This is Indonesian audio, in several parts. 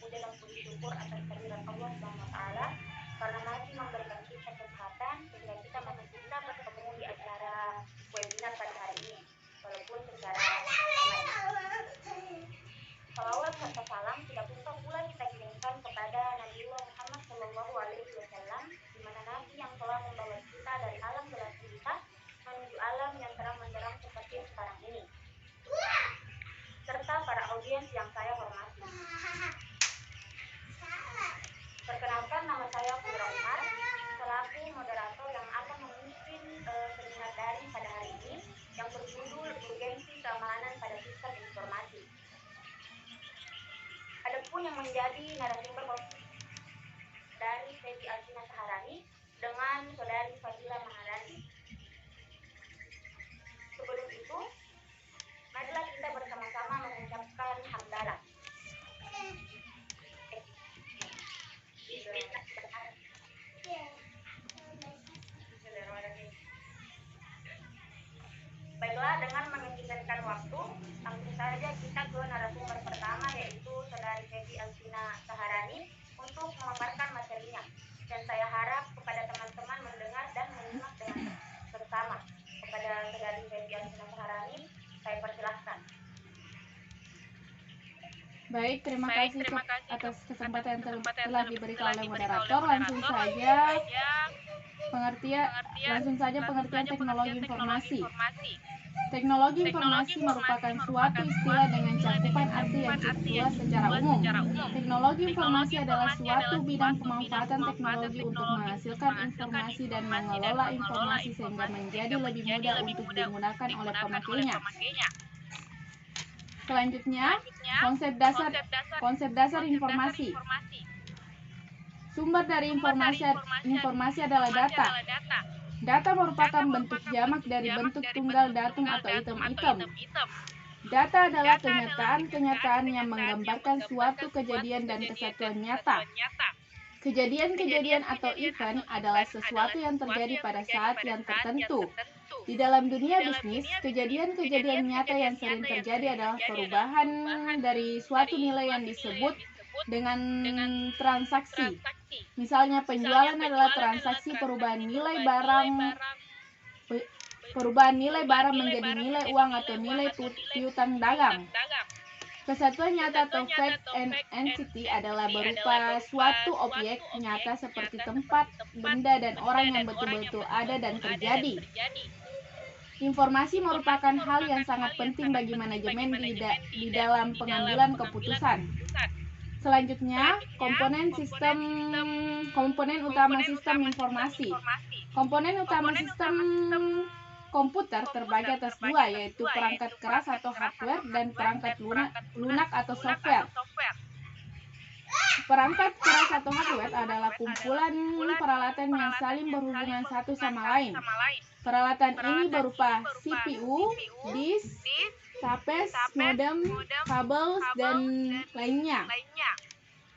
memuja dan puji syukur atas kehadiran Allah SWT karena masih memberikan kita kesehatan sehingga kita masih bisa bertemu di acara webinar pada hari ini walaupun secara online. Salawat serta salam tidak lupa pula kita kirimkan kepada Nabiullah Muhammad Shallallahu Alaihi Wasallam, di mana Nabi yang telah membawa kita dari alam gelap gulita menuju alam yang terang menderang seperti sekarang ini, serta para audiens yang saya hormati. Perkenalkan, nama saya Fira Umar, selaku moderator yang akan memimpin seminar daring pada hari ini yang berjudul Urgensi Keamanan pada Sistem Informasi. Adapun yang menjadi narasumber dari Febi Alsina Saharani dengan saudari Fadila Maharani. Sebelum itu, marilah kita bersama-sama mengucapkan hamdalah. Baiklah, dengan mengizinkan waktu, langsung saja kita ke narasumber pertama, yaitu saudari Febi Alsina Saharani untuk memaparkan materinya. Dan saya harap kepada teman-teman mendengar dan menyimak dengan bersama. Kepada saudari Febi Alsina Saharani, saya persilahkan. Baik, terima kasih atas kesempatan yang telah diberikan oleh moderator. Langsung saja pengertian teknologi informasi. Teknologi informasi merupakan suatu istilah dengan cakupan arti yang cukup luas secara umum. Teknologi informasi adalah suatu bidang pemanfaatan teknologi untuk menghasilkan informasi dan mengelola informasi sehingga menjadi lebih mudah untuk digunakan oleh pemakainya. Selanjutnya, konsep dasar informasi. Sumber dari informasi adalah data. Data merupakan bentuk jamak dari bentuk tunggal datum atau item-item. Data adalah kenyataan yang menggambarkan suatu kejadian dan kesatuan nyata. Kejadian-kejadian atau event adalah sesuatu yang terjadi pada saat yang tertentu. Di dalam dunia bisnis, kejadian-kejadian nyata yang sering terjadi adalah perubahan dari suatu nilai yang disebut dengan transaksi. Misalnya, penjualan adalah transaksi perubahan nilai barang menjadi nilai uang atau nilai piutang dagang. Kesatuan nyata atau fact and entity adalah berupa suatu objek nyata seperti tempat, benda, dan orang yang betul-betul ada dan terjadi. Informasi merupakan hal yang sangat penting bagi manajemen di dalam pengambilan keputusan. Selanjutnya, komponen utama sistem informasi. Komponen utama sistem komputer terbagi atas dua, yaitu perangkat keras atau hardware dan perangkat lunak atau software. Perangkat keras atau hardware adalah kumpulan peralatan yang saling berhubungan satu sama lain. Peralatan ini berupa CPU, disk, tapes, modem, kabel, dan lainnya.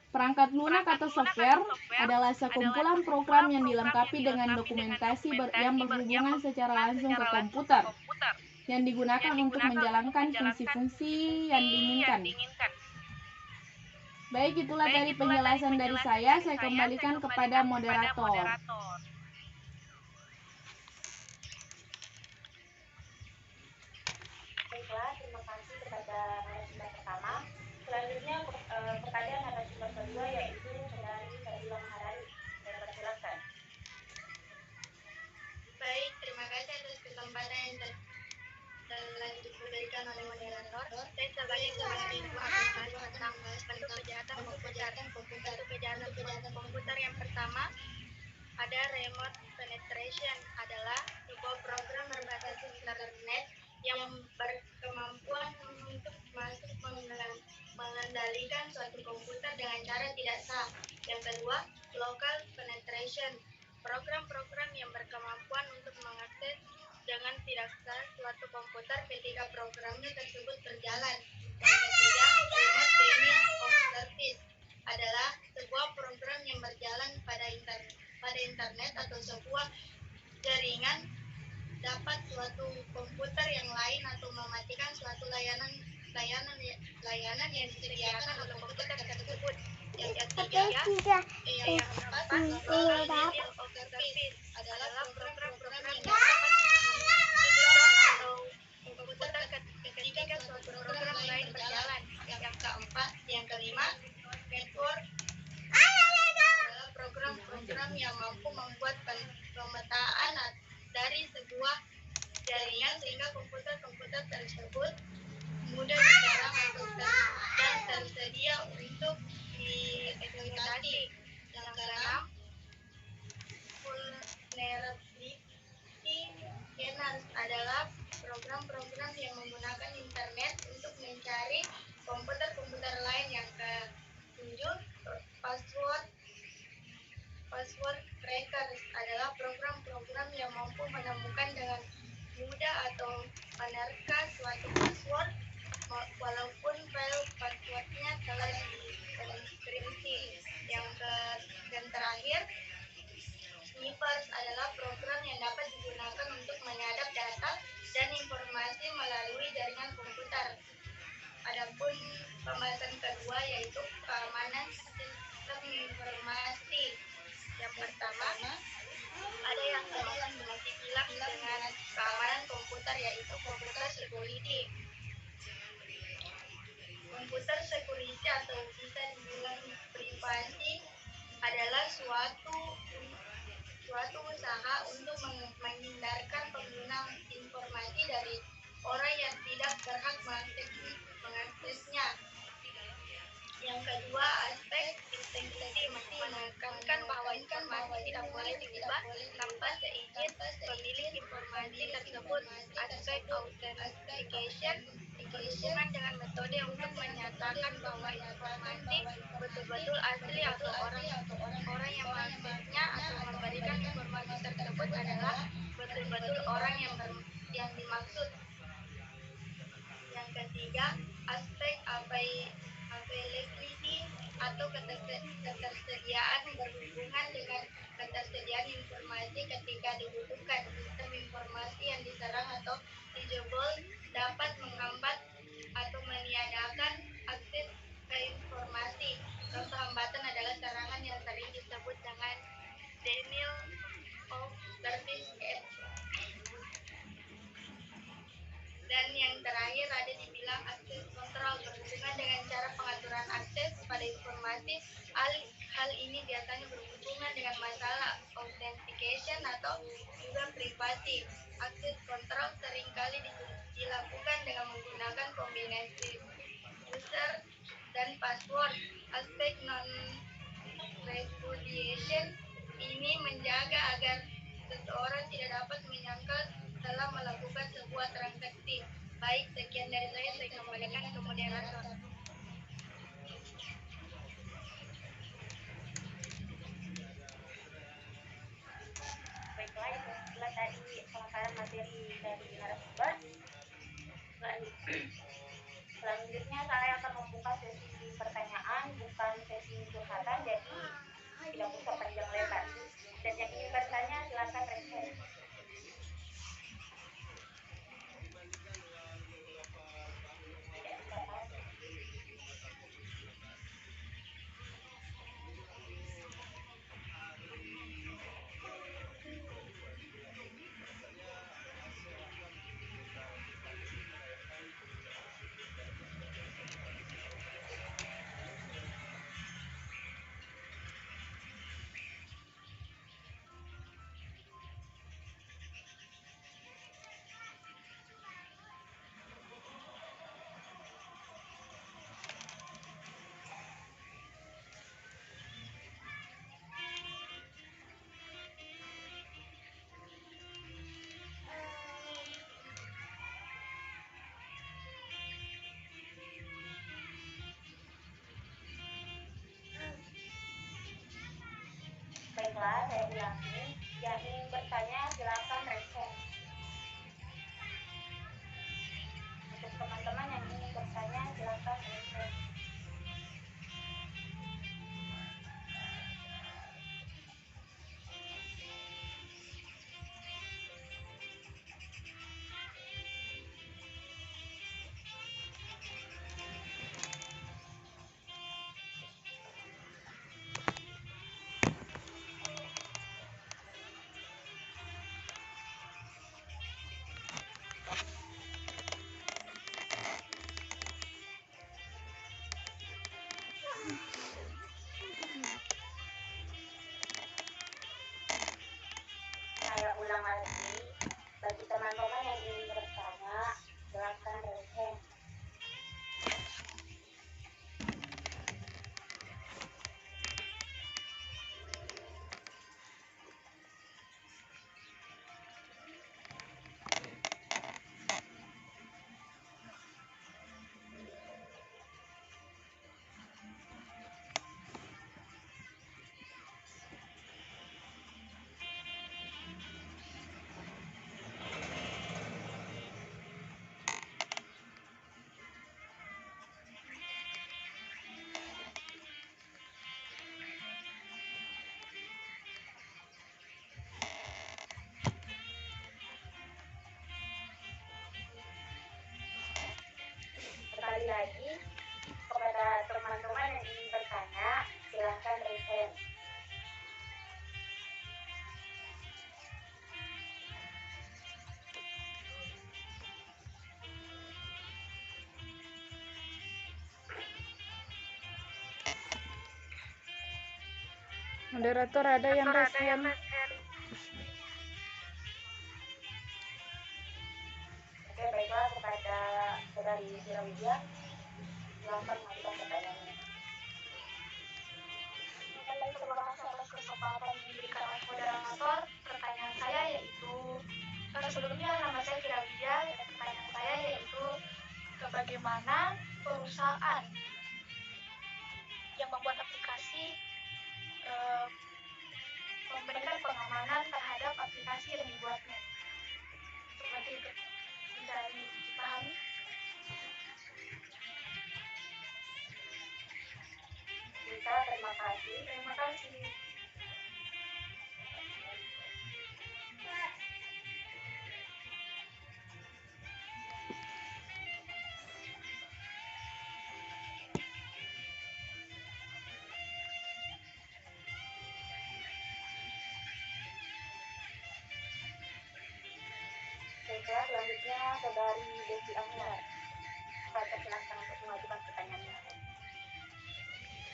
Perangkat lunak atau software adalah sekumpulan program yang dilengkapi dengan dokumentasi yang berhubungan secara langsung ke komputer, yang digunakan untuk menjalankan fungsi-fungsi yang diinginkan. Baik, itulah dari penjelasan dari saya kembalikan kepada moderator. Baiklah, terima kasih kepada narasumber pertama. Selanjutnya kepada narasumber kedua, yaitu saudari Fadila Maharani. Saya persilakan. Baik, terima kasih atas kesempatan yang telah diberikan oleh moderator. Saya sebagai mahasiswa akan bahas tentang bentuk kejahatan komputer. Kejahatan komputer yang pertama ada remote penetration, adalah sebuah program berbasis internet yang berkemampuan untuk masuk mengendalikan suatu komputer dengan cara tidak sah. Yang kedua, local penetration, program-program yang berkemampuan untuk mengakses dengan tidak sah suatu komputer ketika programnya tersebut berjalan. Yang ketiga, remote denial of service, adalah sebuah program yang berjalan pada internet atau sebuah jaringan dapat suatu komputer yang lain atau mematikan suatu layanan layanan yang disediakan oleh komputer tersebut. Yang ketiga, yang keempat, level of service adalah program-program yang dapat mendorong atau komputer ketika suatu program lain berjalan. Yang keempat, yang kelima, network adalah program-program yang mampu membuat pemetaan dari sebuah jaringan sehingga komputer-komputer tersebut mudah diserang dan tersedia untuk dieksploitasi. Yang keenam, vulnerability scanners adalah program-program yang menggunakan internet untuk mencari komputer-komputer lain. Yang ketujuh, password crackers adalah program-program yang mampu menemukan dengan mudah atau menerka suatu password walaupun file passwordnya telah dienkripsi. Dan terakhir, sniffers adalah program yang dapat digunakan untuk menyadap data dan informasi melalui jaringan komputer. Adapun pembahasan kedua yaitu keamanan sistem informasi. Yang pertama, ada yang masih bilang dengan keamanan komputer yaitu computer security. Computer security atau bisa dibilang privasi adalah suatu usaha untuk menghindarkan pengguna informasi dari orang yang tidak berhak mengaksesnya. Yang kedua, aspek integriti menekankan bahwa informasi tidak boleh diubah tanpa seizin pemilik informasi tersebut. Aspek authentication berhubungan dengan metode untuk menyatakan bahwa informasi betul-betul asli atau orang yang mengaksesnya atau memberikan informasi tersebut adalah betul-betul orang yang dimaksud. Yang ketiga, aspek availability atau ketersediaan berhubungan dengan ketersediaan informasi ketika dibutuhkan. Sistem informasi yang diserang atau dijebol dapat menghambat atau meniadakan akses ke informasi. Contoh hambatan adalah serangan yang sering disebut dengan denial of service attacks. Dan yang terakhir ada dibilang akses kontrol berhubungan dengan cara pengaturan akses pada informasi. Hal ini biasanya berhubungan dengan masalah authentication atau juga privasi. Akses kontrol seringkali dilakukan dengan menggunakan kombinasi user dan password. Aspek non-repudiation ini menjaga agar seseorang tidak dapat menyangkal setelah melakukan sebuah transaksi. Baik, sekian dari saya kembalikan ke moderator. Baiklah, itu adalah tadi pemaparan materi dari narasumber. Selanjutnya saya akan membuka sesi pertanyaan, bukan sesi curhatan, jadi tidak usah panjang lebar. Dan yang ingin bertanya silakan raise hand. Baiklah, saya ulangi. Yang ingin bertanya silakan raise hand. Untuk teman-teman yang ingin bertanya silakan raise hand. lagi kepada teman-teman yang ingin bertanya, silahkan raise hand. Moderator ada yang raise hand? Oke, baiklah, kepada saudari Sirawijaya, silahkan mengajukan pertanyaannya. Baik, terima kasih atas kesempatan yang diberikan oleh moderator. Pertanyaan saya yaitu, sebelumnya nama saya Firawijaya dan pertanyaan saya yaitu, bagaimana perusahaan yang membuat aplikasi memberikan pengamanan terhadap aplikasi yang dibuatnya? Seperti itu. Bisa dipahami? Bisa, terima kasih. Terima kasih. Baiklah, selanjutnya saudari Desi Anwar. Saya silahkan untuk mengajukan pertanyaannya.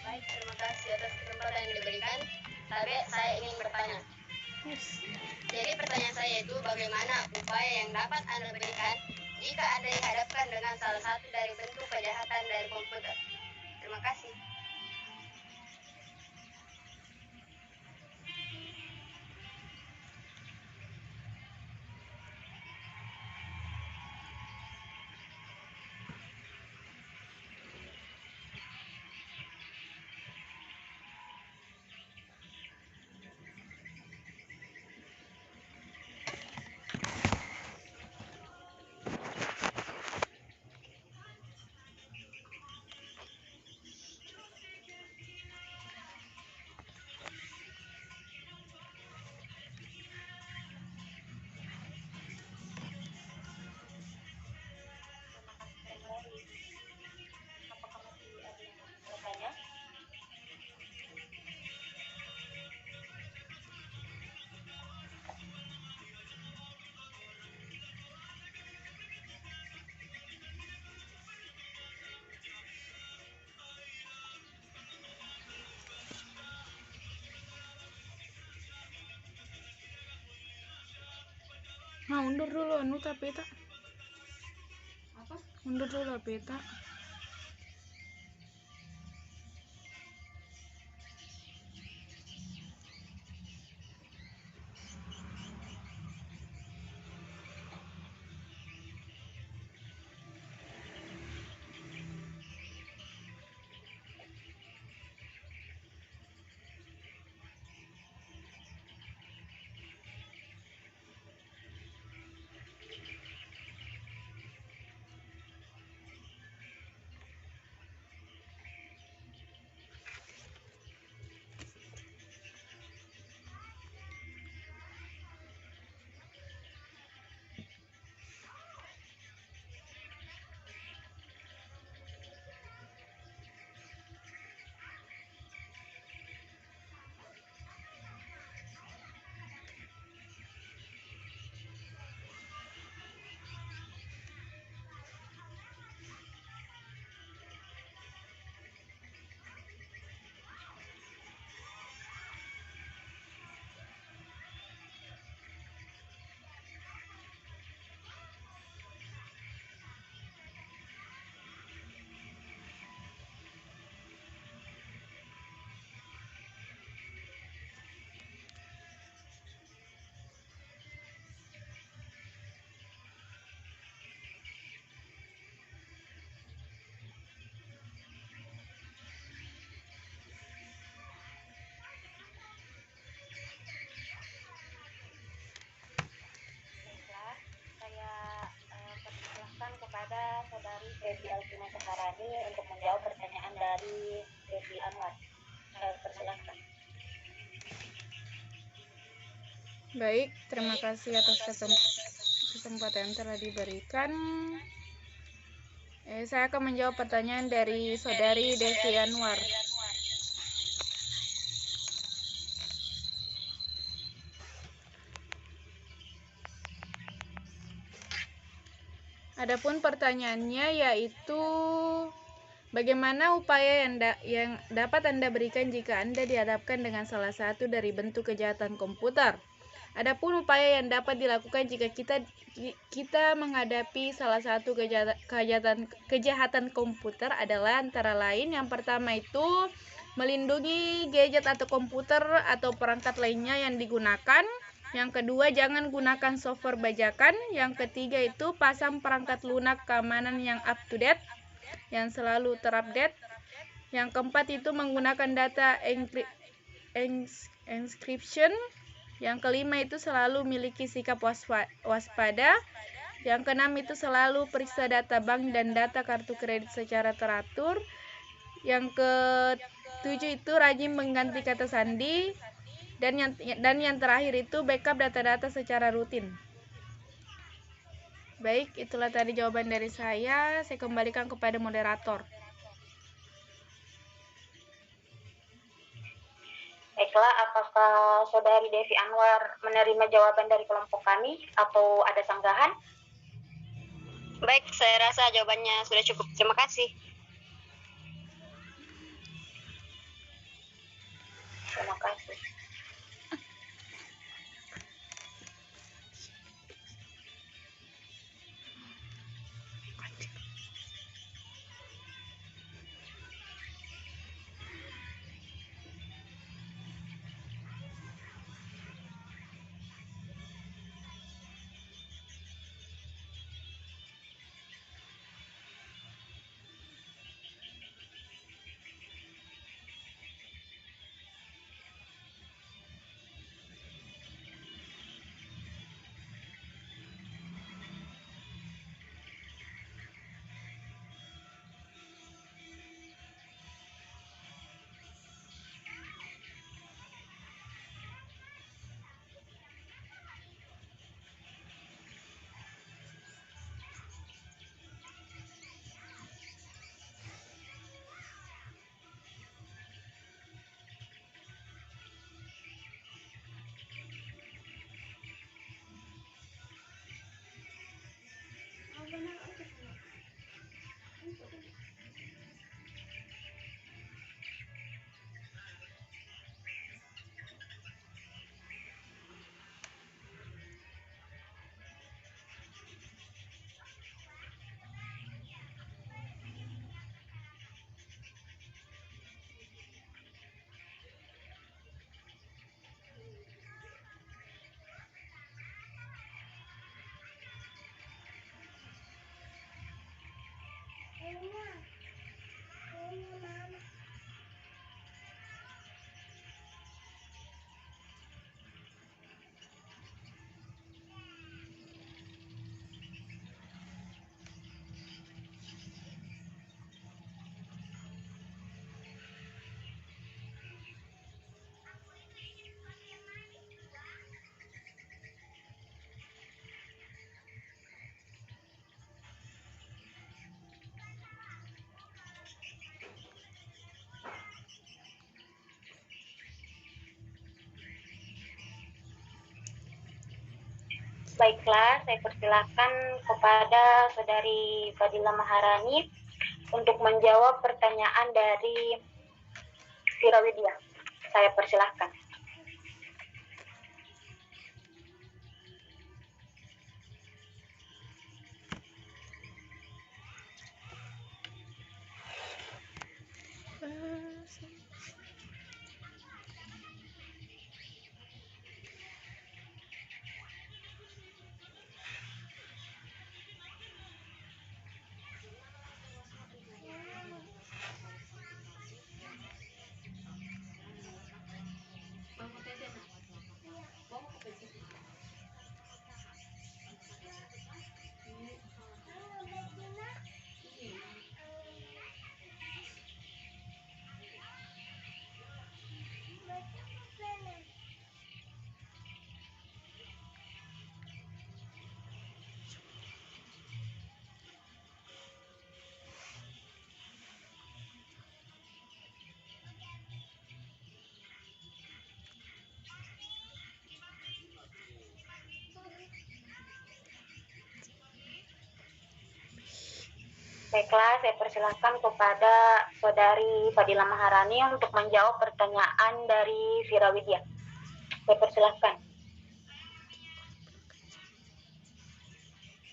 Baik, terima kasih atas kesempatan yang diberikan. Tapi saya ingin bertanya. Jadi pertanyaan saya itu, bagaimana upaya yang dapat Anda berikan jika Anda dihadapkan dengan salah satu dari bentuk kejahatan dari komputer? Terima kasih. Apakah masih ada yang bertanya? Nah, undur dulu anu tapi tak. Apa? Undur dulu peta. Baiklah, saya persilahkan kepada saudari Devi Alvina Saharani untuk menjawab pertanyaan dari Devi Anwar. Saya persilahkan. Baik, terima kasih atas kesempatan yang telah diberikan. Saya akan menjawab pertanyaan dari Saudari Devi Anwar. Adapun pertanyaannya yaitu bagaimana upaya yang dapat Anda berikan jika Anda dihadapkan dengan salah satu dari bentuk kejahatan komputer? Adapun upaya yang dapat dilakukan jika kita menghadapi salah satu kejahatan komputer adalah antara lain yang pertama itu melindungi gadget atau komputer atau perangkat lainnya yang digunakan. Yang kedua, jangan gunakan software bajakan. Yang ketiga itu pasang perangkat lunak keamanan yang up to date, yang selalu terupdate. Yang keempat itu menggunakan data encryption. Yang kelima itu selalu miliki sikap waspada. Yang keenam itu selalu periksa data bank dan data kartu kredit secara teratur. Yang ketujuh itu rajin mengganti kata sandi. Dan yang terakhir itu backup data-data secara rutin. Baik, itulah tadi jawaban dari saya. Saya kembalikan kepada moderator. Baiklah, apakah Saudari Devi Anwar menerima jawaban dari kelompok kami atau ada sanggahan? Baik, saya rasa jawabannya sudah cukup. Terima kasih. Terima kasih. Baiklah, saya persilakan kepada Saudari Fadila Maharani untuk menjawab pertanyaan dari Vira Widya. Saya persilahkan. Baiklah, saya persilahkan kepada Saudari Fadila Maharani untuk menjawab pertanyaan dari Vira Widya. Saya persilahkan.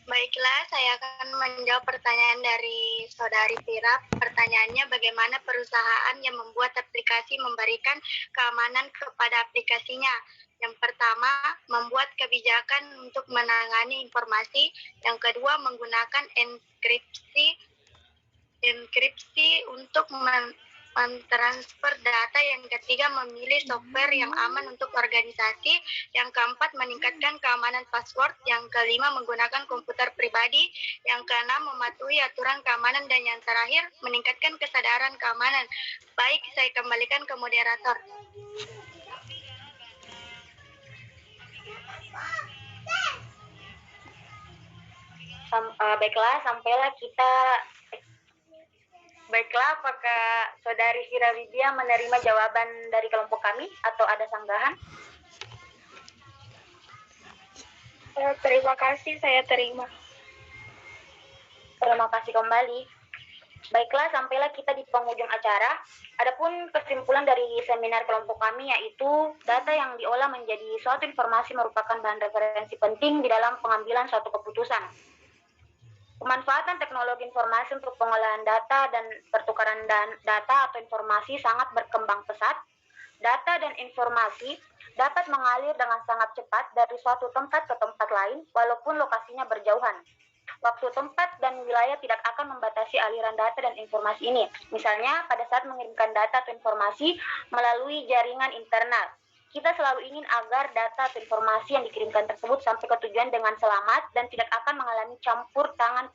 Baiklah, saya akan menjawab pertanyaan dari Saudari Vira. Pertanyaannya, bagaimana perusahaan yang membuat aplikasi memberikan keamanan kepada aplikasinya? Yang pertama, membuat kebijakan untuk menangani informasi. Yang kedua, menggunakan enkripsi untuk mentransfer data. Yang ketiga, memilih software yang aman untuk organisasi. Yang keempat, meningkatkan keamanan password. Yang kelima, menggunakan komputer pribadi. Yang keenam, mematuhi aturan keamanan. Dan yang terakhir, meningkatkan kesadaran keamanan. Baik, saya kembalikan ke moderator. Baiklah, apakah Saudari Vira Widya menerima jawaban dari kelompok kami atau ada sanggahan? Terima kasih, saya terima. Terima kasih kembali. Baiklah, sampailah kita di penghujung acara. Adapun kesimpulan dari seminar kelompok kami yaitu data yang diolah menjadi suatu informasi merupakan bahan referensi penting di dalam pengambilan suatu keputusan. Pemanfaatan teknologi informasi untuk pengolahan data dan pertukaran data atau informasi sangat berkembang pesat. Data dan informasi dapat mengalir dengan sangat cepat dari suatu tempat ke tempat lain walaupun lokasinya berjauhan. Waktu, tempat, dan wilayah tidak akan membatasi aliran data dan informasi ini. Misalnya, pada saat mengirimkan data atau informasi melalui jaringan internal, kita selalu ingin agar data atau informasi yang dikirimkan tersebut sampai ke tujuan dengan selamat dan tidak akan mengalami campur tangan